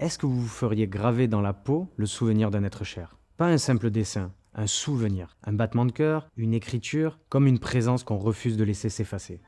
Est-ce que vous vous feriez graver dans la peau le souvenir d'un être cher? Pas un simple dessin, un souvenir, un battement de cœur, une écriture, comme une présence qu'on refuse de laisser s'effacer.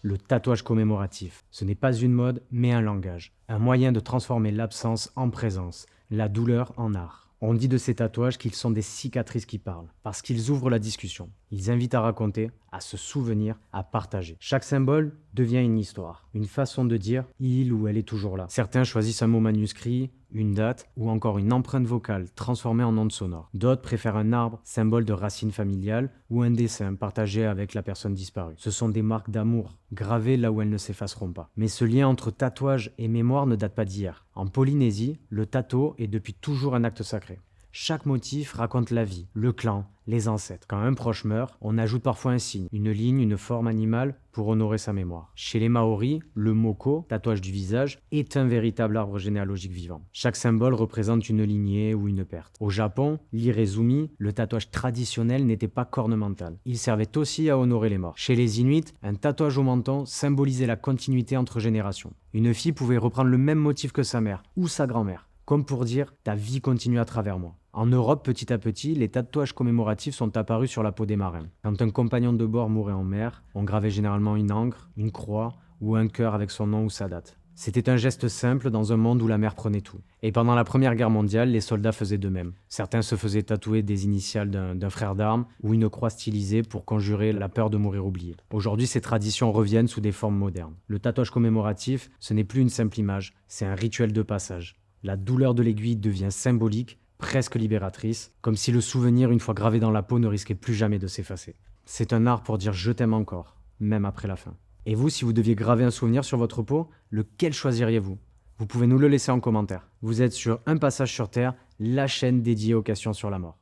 Le tatouage commémoratif, ce n'est pas une mode, mais un langage, un moyen de transformer l'absence en présence, la douleur en art. On dit de ces tatouages qu'ils sont des cicatrices qui parlent, parce qu'ils ouvrent la discussion. Ils invitent à raconter, à se souvenir, à partager. Chaque symbole devient une histoire, une façon de dire « il ou elle est toujours là ». Certains choisissent un mot manuscrit, une date ou encore une empreinte vocale transformée en onde sonore. D'autres préfèrent un arbre, symbole de racine familiale, ou un dessin partagé avec la personne disparue. Ce sont des marques d'amour, gravées là où elles ne s'effaceront pas. Mais ce lien entre tatouage et mémoire ne date pas d'hier. En Polynésie, le tato est depuis toujours un acte sacré. Chaque motif raconte la vie, le clan, les ancêtres. Quand un proche meurt, on ajoute parfois un signe, une ligne, une forme animale pour honorer sa mémoire. Chez les Maoris, le moko, tatouage du visage, est un véritable arbre généalogique vivant. Chaque symbole représente une lignée ou une perte. Au Japon, l'irezumi, le tatouage traditionnel, n'était pas cornemental. Il servait aussi à honorer les morts. Chez les Inuits, un tatouage au menton symbolisait la continuité entre générations. Une fille pouvait reprendre le même motif que sa mère ou sa grand-mère, comme pour dire « ta vie continue à travers moi ». En Europe, petit à petit, les tatouages commémoratifs sont apparus sur la peau des marins. Quand un compagnon de bord mourait en mer, on gravait généralement une encre, une croix ou un cœur avec son nom ou sa date. C'était un geste simple dans un monde où la mer prenait tout. Et pendant la Première Guerre mondiale, les soldats faisaient de même. Certains se faisaient tatouer des initiales d'un frère d'armes ou une croix stylisée pour conjurer la peur de mourir oublié. Aujourd'hui, ces traditions reviennent sous des formes modernes. Le tatouage commémoratif, ce n'est plus une simple image, c'est un rituel de passage. La douleur de l'aiguille devient symbolique, presque libératrice, comme si le souvenir, une fois gravé dans la peau, ne risquait plus jamais de s'effacer. C'est un art pour dire « je t'aime encore », même après la fin. Et vous, si vous deviez graver un souvenir sur votre peau, lequel choisiriez-vous? Vous pouvez nous le laisser en commentaire. Vous êtes sur Un Passage sur Terre, la chaîne dédiée aux questions sur la mort.